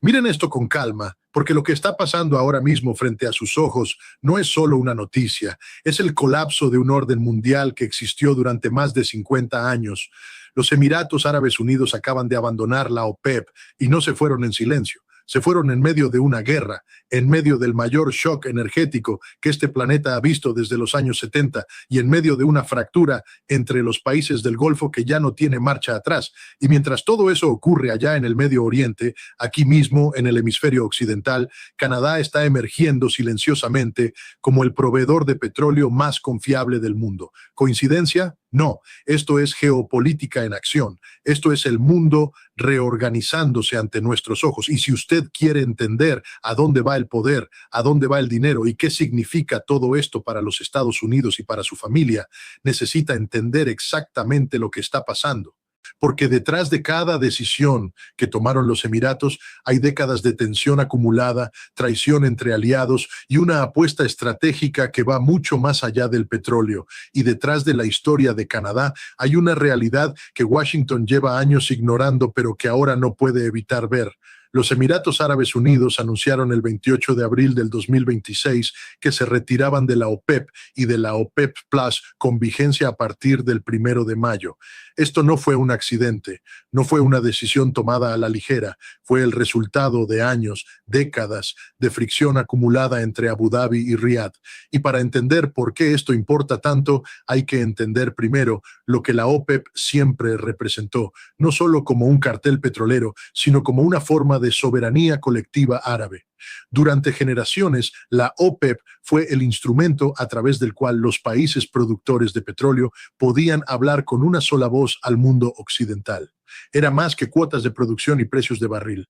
Miren esto con calma, porque lo que está pasando ahora mismo frente a sus ojos no es solo una noticia, es el colapso de un orden mundial que existió durante más de 50 años. Los Emiratos Árabes Unidos acaban de abandonar la OPEP y no se fueron en silencio. Se fueron en medio de una guerra, en medio del mayor shock energético que este planeta ha visto desde los años 70 y en medio de una fractura entre los países del Golfo que ya no tiene marcha atrás. Y mientras todo eso ocurre allá en el Medio Oriente, aquí mismo en el hemisferio occidental, Canadá está emergiendo silenciosamente como el proveedor de petróleo más confiable del mundo. ¿Coincidencia? No, esto es geopolítica en acción. Esto es el mundo reorganizándose ante nuestros ojos. Y si usted quiere entender a dónde va el poder, a dónde va el dinero y qué significa todo esto para los Estados Unidos y para su familia, necesita entender exactamente lo que está pasando. Porque detrás de cada decisión que tomaron los Emiratos hay décadas de tensión acumulada, traición entre aliados y una apuesta estratégica que va mucho más allá del petróleo. Y detrás de la historia de Canadá hay una realidad que Washington lleva años ignorando, pero que ahora no puede evitar ver. Los Emiratos Árabes Unidos anunciaron el 28 de abril del 2026 que se retiraban de la OPEP y de la OPEP Plus con vigencia a partir del 1 de mayo. Esto no fue un accidente, no fue una decisión tomada a la ligera, fue el resultado de años, décadas de fricción acumulada entre Abu Dhabi y Riad. Y para entender por qué esto importa tanto, hay que entender primero lo que la OPEP siempre representó, no solo como un cartel petrolero, sino como una forma de soberanía colectiva árabe. Durante generaciones, la OPEP fue el instrumento a través del cual los países productores de petróleo podían hablar con una sola voz al mundo occidental. Era más que cuotas de producción y precios de barril.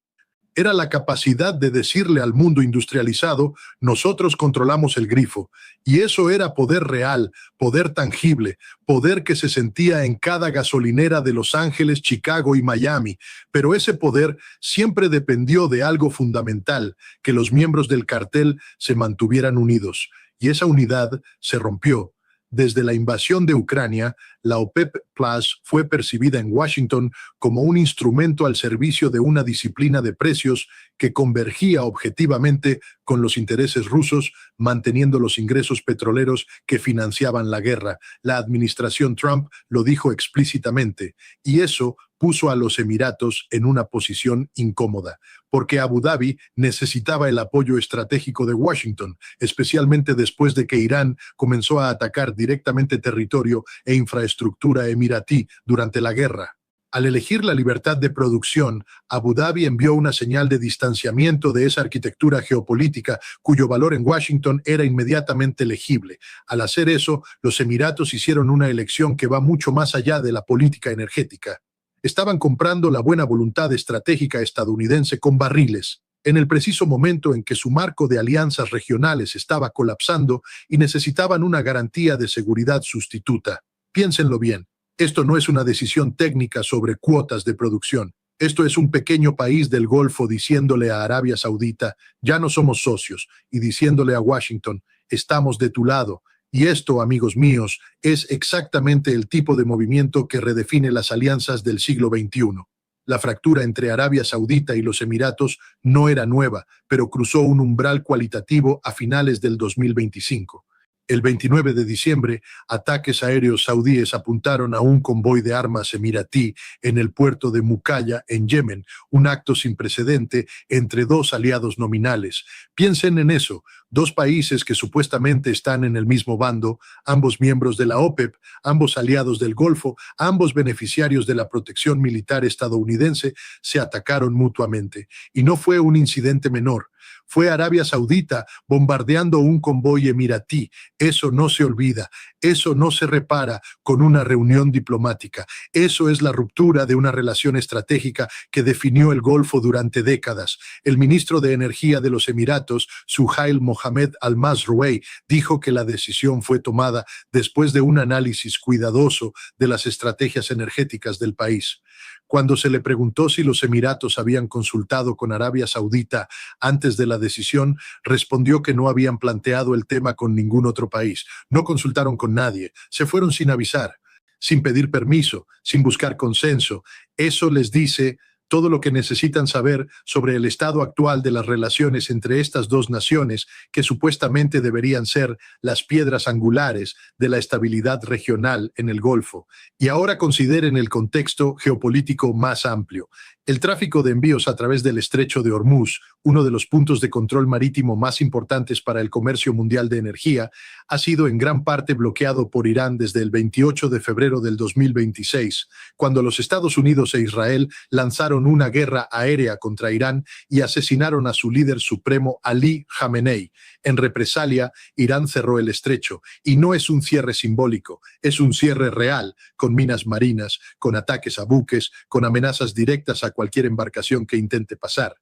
Era la capacidad de decirle al mundo industrializado, nosotros controlamos el grifo. Y eso era poder real, poder tangible, poder que se sentía en cada gasolinera de Los Ángeles, Chicago y Miami. Pero ese poder siempre dependió de algo fundamental, que los miembros del cartel se mantuvieran unidos. Y esa unidad se rompió. Desde la invasión de Ucrania, la OPEP Plus fue percibida en Washington como un instrumento al servicio de una disciplina de precios que convergía objetivamente con los intereses rusos, manteniendo los ingresos petroleros que financiaban la guerra. La administración Trump lo dijo explícitamente, y eso puso a los Emiratos en una posición incómoda, porque Abu Dhabi necesitaba el apoyo estratégico de Washington, especialmente después de que Irán comenzó a atacar directamente territorio e infraestructura emiratí durante la guerra. Al elegir la libertad de producción, Abu Dhabi envió una señal de distanciamiento de esa arquitectura geopolítica cuyo valor en Washington era inmediatamente legible. Al hacer eso, los Emiratos hicieron una elección que va mucho más allá de la política energética. Estaban comprando la buena voluntad estratégica estadounidense con barriles, en el preciso momento en que su marco de alianzas regionales estaba colapsando y necesitaban una garantía de seguridad sustituta. Piénsenlo bien, esto no es una decisión técnica sobre cuotas de producción. Esto es un pequeño país del Golfo diciéndole a Arabia Saudita, ya no somos socios, y diciéndole a Washington, estamos de tu lado. Y esto, amigos míos, es exactamente el tipo de movimiento que redefine las alianzas del siglo XXI. La fractura entre Arabia Saudita y los Emiratos no era nueva, pero cruzó un umbral cualitativo a finales del 2025. El 29 de diciembre, ataques aéreos saudíes apuntaron a un convoy de armas emiratí en el puerto de Mukalla, en Yemen, un acto sin precedente entre dos aliados nominales. Piensen en eso, dos países que supuestamente están en el mismo bando, ambos miembros de la OPEP, ambos aliados del Golfo, ambos beneficiarios de la protección militar estadounidense, se atacaron mutuamente. Y no fue un incidente menor. Fue Arabia Saudita bombardeando un convoy emiratí. Eso no se olvida, eso no se repara con una reunión diplomática. Eso es la ruptura de una relación estratégica que definió el Golfo durante décadas. El ministro de Energía de los Emiratos, Suhail Mohammed Al-Masrouei, dijo que la decisión fue tomada después de un análisis cuidadoso de las estrategias energéticas del país. Cuando se le preguntó si los Emiratos habían consultado con Arabia Saudita antes de la decisión, respondió que no habían planteado el tema con ningún otro país. No consultaron con nadie, se fueron sin avisar, sin pedir permiso, sin buscar consenso. Eso les dice todo lo que necesitan saber sobre el estado actual de las relaciones entre estas dos naciones que supuestamente deberían ser las piedras angulares de la estabilidad regional en el Golfo. Y ahora consideren el contexto geopolítico más amplio. El tráfico de envíos a través del Estrecho de Hormuz, uno de los puntos de control marítimo más importantes para el comercio mundial de energía, ha sido en gran parte bloqueado por Irán desde el 28 de febrero del 2026, cuando los Estados Unidos e Israel lanzaron una guerra aérea contra Irán y asesinaron a su líder supremo Ali Khamenei. En represalia, Irán cerró el estrecho, y no es un cierre simbólico, es un cierre real, con minas marinas, con ataques a buques, con amenazas directas a cualquier embarcación que intente pasar.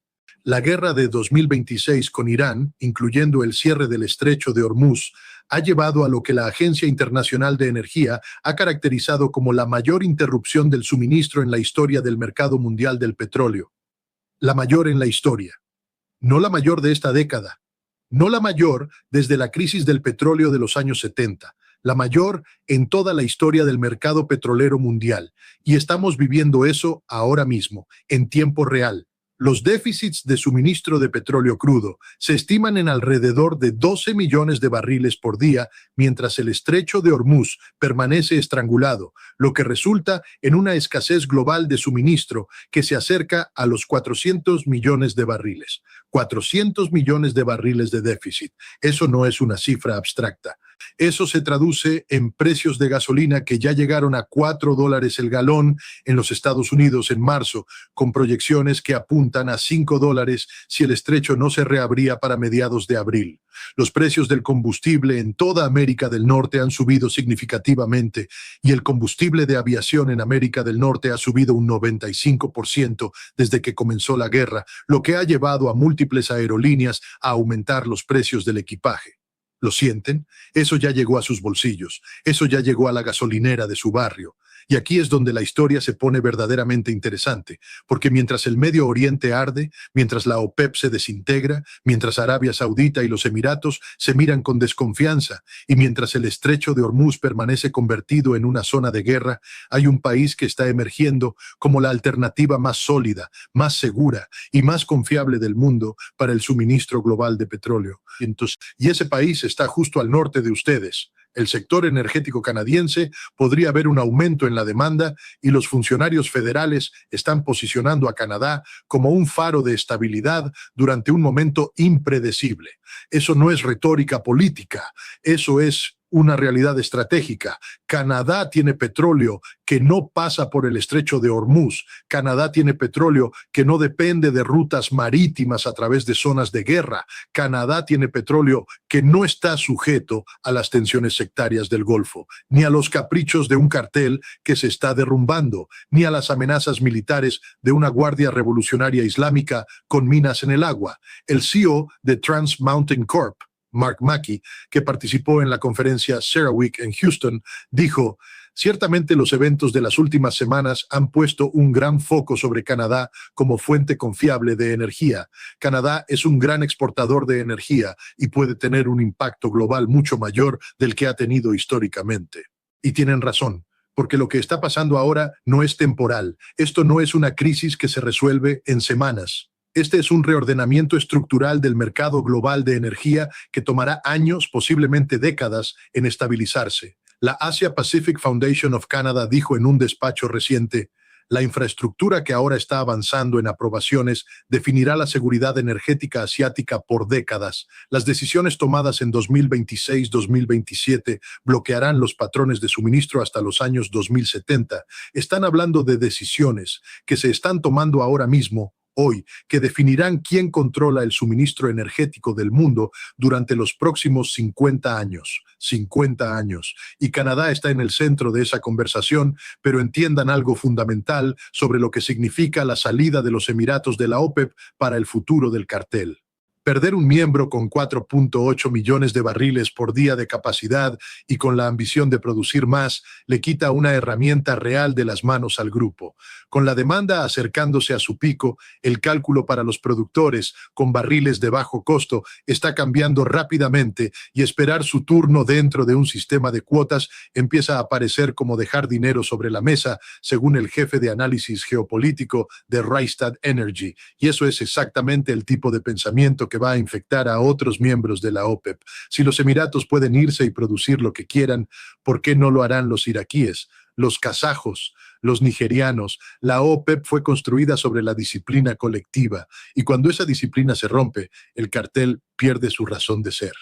La guerra de 2026 con Irán, incluyendo el cierre del estrecho de Hormuz, ha llevado a lo que la Agencia Internacional de Energía ha caracterizado como la mayor interrupción del suministro en la historia del mercado mundial del petróleo. La mayor en la historia. No la mayor de esta década. No la mayor desde la crisis del petróleo de los años 70. La mayor en toda la historia del mercado petrolero mundial. Y estamos viviendo eso ahora mismo, en tiempo real. Los déficits de suministro de petróleo crudo se estiman en alrededor de 12 millones de barriles por día, mientras el estrecho de Hormuz permanece estrangulado, lo que resulta en una escasez global de suministro que se acerca a los 400 millones de barriles. 400 millones de barriles de déficit. Eso no es una cifra abstracta. Eso se traduce en precios de gasolina que ya llegaron a $4 el galón en los Estados Unidos en marzo, con proyecciones que apuntan a $5 si el estrecho no se reabría para mediados de abril. Los precios del combustible en toda América del Norte han subido significativamente y el combustible de aviación en América del Norte ha subido un 95% desde que comenzó la guerra, lo que ha llevado a múltiples aerolíneas a aumentar los precios del equipaje. ¿Lo sienten? Eso ya llegó a sus bolsillos, eso ya llegó a la gasolinera de su barrio. Y aquí es donde la historia se pone verdaderamente interesante, porque mientras el Medio Oriente arde, mientras la OPEP se desintegra, mientras Arabia Saudita y los Emiratos se miran con desconfianza, y mientras el estrecho de Hormuz permanece convertido en una zona de guerra, hay un país que está emergiendo como la alternativa más sólida, más segura y más confiable del mundo para el suministro global de petróleo. Y ese país está justo al norte de ustedes. El sector energético canadiense podría ver un aumento en la demanda y los funcionarios federales están posicionando a Canadá como un faro de estabilidad durante un momento impredecible. Eso no es retórica política, eso es una realidad estratégica. Canadá tiene petróleo que no pasa por el estrecho de Hormuz. Canadá tiene petróleo que no depende de rutas marítimas a través de zonas de guerra. Canadá tiene petróleo que no está sujeto a las tensiones sectarias del Golfo, ni a los caprichos de un cartel que se está derrumbando, ni a las amenazas militares de una guardia revolucionaria islámica con minas en el agua. El CEO de Trans Mountain Corp, Mark Mackey, que participó en la conferencia CERAWeek en Houston, dijo: ciertamente los eventos de las últimas semanas han puesto un gran foco sobre Canadá como fuente confiable de energía. Canadá es un gran exportador de energía y puede tener un impacto global mucho mayor del que ha tenido históricamente. Y tienen razón, porque lo que está pasando ahora no es temporal. Esto no es una crisis que se resuelve en semanas. Este es un reordenamiento estructural del mercado global de energía que tomará años, posiblemente décadas, en estabilizarse. La Asia Pacific Foundation of Canada dijo en un despacho reciente: la infraestructura que ahora está avanzando en aprobaciones definirá la seguridad energética asiática por décadas. Las decisiones tomadas en 2026-2027 bloquearán los patrones de suministro hasta los años 2070. Están hablando de decisiones que se están tomando ahora mismo, hoy, que definirán quién controla el suministro energético del mundo durante los próximos 50 años. 50 años. Y Canadá está en el centro de esa conversación, pero entiendan algo fundamental sobre lo que significa la salida de los Emiratos de la OPEP para el futuro del cartel. Perder un miembro con 4.8 millones de barriles por día de capacidad y con la ambición de producir más le quita una herramienta real de las manos al grupo. Con la demanda acercándose a su pico, el cálculo para los productores con barriles de bajo costo está cambiando rápidamente y esperar su turno dentro de un sistema de cuotas empieza a aparecer como dejar dinero sobre la mesa, según el jefe de análisis geopolítico de Rystad Energy. Y eso es exactamente el tipo de pensamiento que va a infectar a otros miembros de la OPEP. Si los Emiratos pueden irse y producir lo que quieran, ¿por qué no lo harán los iraquíes, los kazajos, los nigerianos? La OPEP fue construida sobre la disciplina colectiva y cuando esa disciplina se rompe, el cartel pierde su razón de ser.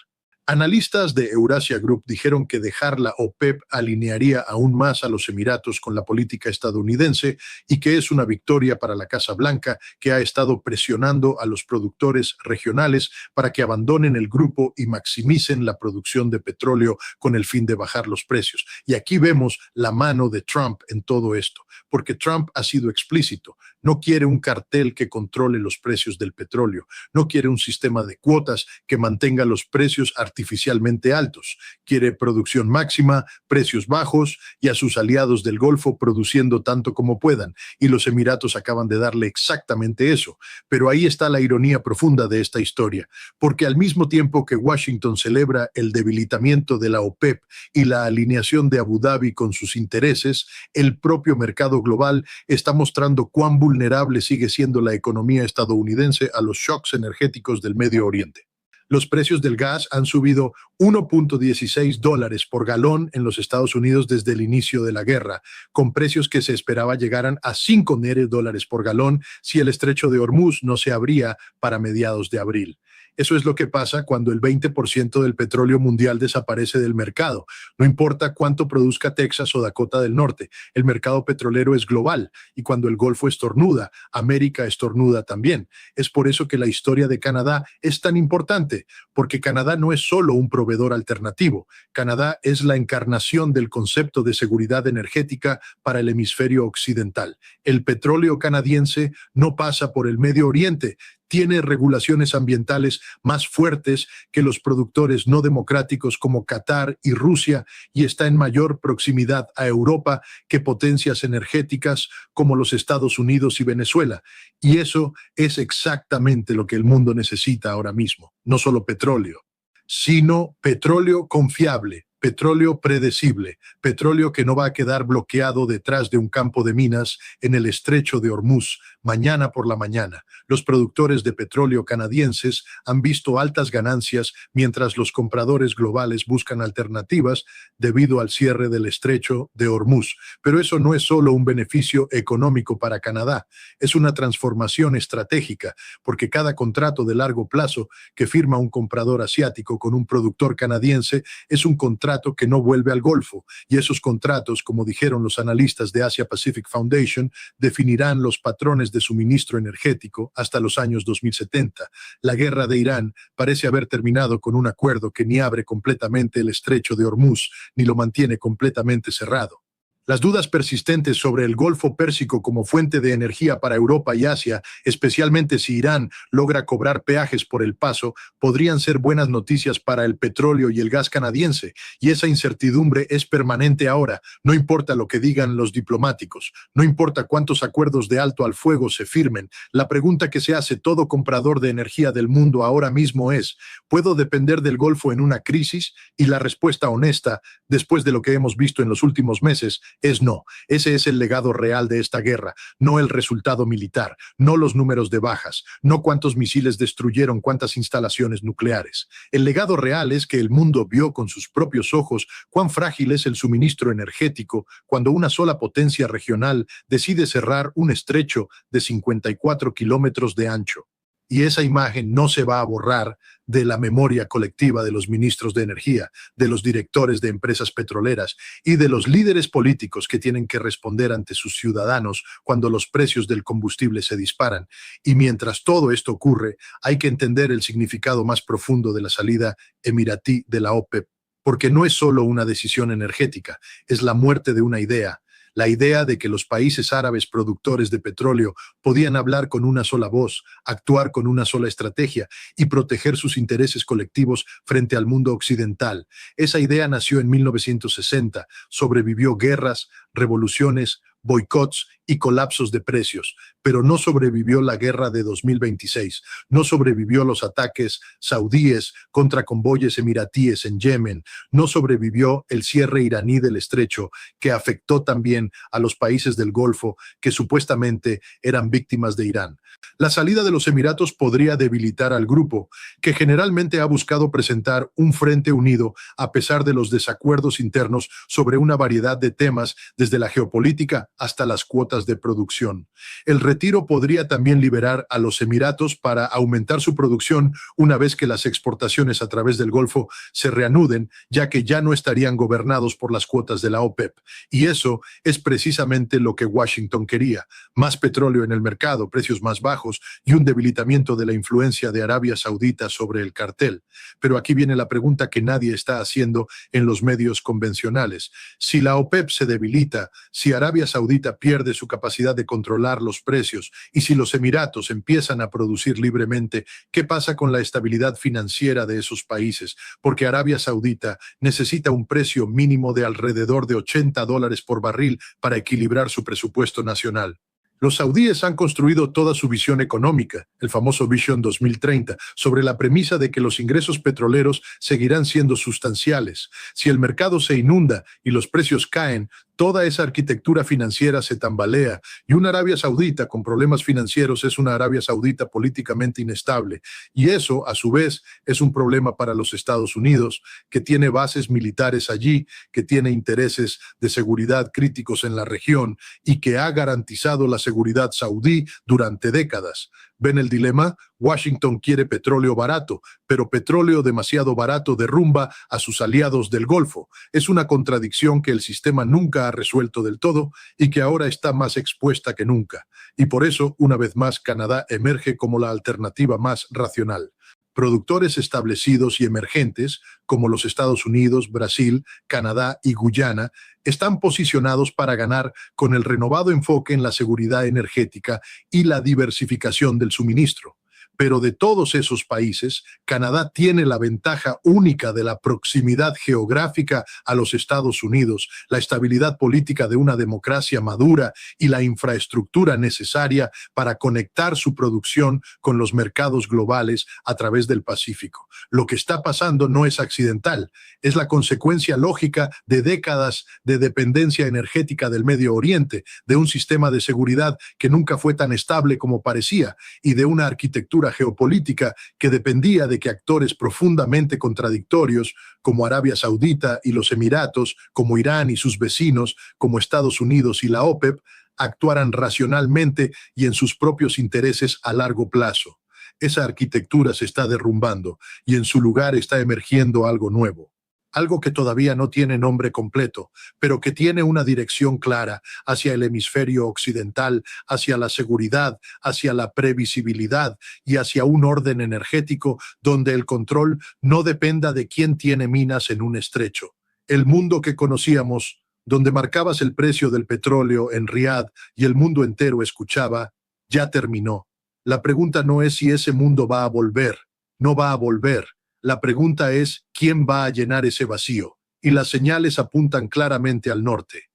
Analistas de Eurasia Group dijeron que dejar la OPEP alinearía aún más a los Emiratos con la política estadounidense y que es una victoria para la Casa Blanca, que ha estado presionando a los productores regionales para que abandonen el grupo y maximicen la producción de petróleo con el fin de bajar los precios. Y aquí vemos la mano de Trump en todo esto, porque Trump ha sido explícito. No quiere un cartel que controle los precios del petróleo, no quiere un sistema de cuotas que mantenga los precios artificialmente altos. Quiere producción máxima, precios bajos y a sus aliados del Golfo produciendo tanto como puedan. Y los Emiratos acaban de darle exactamente eso. Pero ahí está la ironía profunda de esta historia, porque al mismo tiempo que Washington celebra el debilitamiento de la OPEP y la alineación de Abu Dhabi con sus intereses, el propio mercado global está mostrando cuán vulnerable sigue siendo la economía estadounidense a los shocks energéticos del Medio Oriente. Los precios del gas han subido 1.16 dólares por galón en los Estados Unidos desde el inicio de la guerra, con precios que se esperaba llegaran a 5 dólares por galón si el estrecho de Hormuz no se abría para mediados de abril. Eso es lo que pasa cuando el 20% del petróleo mundial desaparece del mercado. No importa cuánto produzca Texas o Dakota del Norte, el mercado petrolero es global y cuando el Golfo estornuda, América estornuda también. Es por eso que la historia de Canadá es tan importante, porque Canadá no es solo un proveedor alternativo. Canadá es la encarnación del concepto de seguridad energética para el hemisferio occidental. El petróleo canadiense no pasa por el Medio Oriente, tiene regulaciones ambientales más fuertes que los productores no democráticos como Qatar y Rusia y está en mayor proximidad a Europa que potencias energéticas como los Estados Unidos y Venezuela. Y eso es exactamente lo que el mundo necesita ahora mismo. No solo petróleo, sino petróleo confiable, petróleo predecible, petróleo que no va a quedar bloqueado detrás de un campo de minas en el estrecho de Hormuz mañana por la mañana. Los productores de petróleo canadienses han visto altas ganancias mientras los compradores globales buscan alternativas debido al cierre del estrecho de Hormuz. Pero eso no es solo un beneficio económico para Canadá, es una transformación estratégica, porque cada contrato de largo plazo que firma un comprador asiático con un productor canadiense es un contrato que no vuelve al Golfo, y esos contratos, como dijeron los analistas de Asia Pacific Foundation, definirán los patrones de suministro energético hasta los años 2070. La guerra de Irán parece haber terminado con un acuerdo que ni abre completamente el estrecho de Hormuz, ni lo mantiene completamente cerrado. Las dudas persistentes sobre el Golfo Pérsico como fuente de energía para Europa y Asia, especialmente si Irán logra cobrar peajes por el paso, podrían ser buenas noticias para el petróleo y el gas canadiense, y esa incertidumbre es permanente ahora, no importa lo que digan los diplomáticos, no importa cuántos acuerdos de alto al fuego se firmen, la pregunta que se hace todo comprador de energía del mundo ahora mismo es, ¿puedo depender del Golfo en una crisis? Y la respuesta honesta, después de lo que hemos visto en los últimos meses, es no. Ese es el legado real de esta guerra, no el resultado militar, no los números de bajas, no cuántos misiles destruyeron cuántas instalaciones nucleares. El legado real es que el mundo vio con sus propios ojos cuán frágil es el suministro energético cuando una sola potencia regional decide cerrar un estrecho de 54 kilómetros de ancho. Y esa imagen no se va a borrar de la memoria colectiva de los ministros de energía, de los directores de empresas petroleras y de los líderes políticos que tienen que responder ante sus ciudadanos cuando los precios del combustible se disparan. Y mientras todo esto ocurre, hay que entender el significado más profundo de la salida emiratí de la OPEP, porque no es solo una decisión energética, es la muerte de una idea, La idea de que los países árabes productores de petróleo podían hablar con una sola voz, actuar con una sola estrategia y proteger sus intereses colectivos frente al mundo occidental. Esa idea nació en 1960, sobrevivió guerras, revoluciones, boicots y colapsos de precios, pero no sobrevivió la guerra de 2026, no sobrevivió los ataques saudíes contra convoyes emiratíes en Yemen, no sobrevivió el cierre iraní del estrecho, que afectó también a los países del Golfo que supuestamente eran víctimas de Irán. La salida de los Emiratos podría debilitar al grupo, que generalmente ha buscado presentar un frente unido a pesar de los desacuerdos internos sobre una variedad de temas, desde la geopolítica hasta las cuotas de producción. El retiro podría también liberar a los Emiratos para aumentar su producción una vez que las exportaciones a través del Golfo se reanuden, ya que ya no estarían gobernados por las cuotas de la OPEP. Y eso es precisamente lo que Washington quería: más petróleo en el mercado, precios más bajos y un debilitamiento de la influencia de Arabia Saudita sobre el cartel. Pero aquí viene la pregunta que nadie está haciendo en los medios convencionales. Si la OPEP se debilita, si Arabia Saudita pierde su capacidad de controlar los precios y si los Emiratos empiezan a producir libremente, ¿qué pasa con la estabilidad financiera de esos países? Porque Arabia Saudita necesita un precio mínimo de alrededor de $80 por barril para equilibrar su presupuesto nacional. Los saudíes han construido toda su visión económica, el famoso Vision 2030, sobre la premisa de que los ingresos petroleros seguirán siendo sustanciales. Si el mercado se inunda y los precios caen, toda esa arquitectura financiera se tambalea, y una Arabia Saudita con problemas financieros es una Arabia Saudita políticamente inestable. Y eso, a su vez, es un problema para los Estados Unidos, que tiene bases militares allí, que tiene intereses de seguridad críticos en la región y que ha garantizado la seguridad saudí durante décadas. ¿Ven el dilema? Washington quiere petróleo barato, pero petróleo demasiado barato derrumba a sus aliados del Golfo. Es una contradicción que el sistema nunca ha resuelto del todo y que ahora está más expuesta que nunca. Y por eso, una vez más, Canadá emerge como la alternativa más racional. Productores establecidos y emergentes, como los Estados Unidos, Brasil, Canadá y Guyana, están posicionados para ganar con el renovado enfoque en la seguridad energética y la diversificación del suministro. Pero de todos esos países, Canadá tiene la ventaja única de la proximidad geográfica a los Estados Unidos, la estabilidad política de una democracia madura y la infraestructura necesaria para conectar su producción con los mercados globales a través del Pacífico. Lo que está pasando no es accidental, es la consecuencia lógica de décadas de dependencia energética del Medio Oriente, de un sistema de seguridad que nunca fue tan estable como parecía y de una arquitectura geopolítica que dependía de que actores profundamente contradictorios como Arabia Saudita y los Emiratos, como Irán y sus vecinos, como Estados Unidos y la OPEP, actuaran racionalmente y en sus propios intereses a largo plazo. Esa arquitectura se está derrumbando y en su lugar está emergiendo algo nuevo. Algo que todavía no tiene nombre completo, pero que tiene una dirección clara hacia el hemisferio occidental, hacia la seguridad, hacia la previsibilidad y hacia un orden energético donde el control no dependa de quién tiene minas en un estrecho. El mundo que conocíamos, donde marcabas el precio del petróleo en Riad y el mundo entero escuchaba, ya terminó. La pregunta no es si ese mundo va a volver, no va a volver. La pregunta es, ¿quién va a llenar ese vacío? Y las señales apuntan claramente al norte.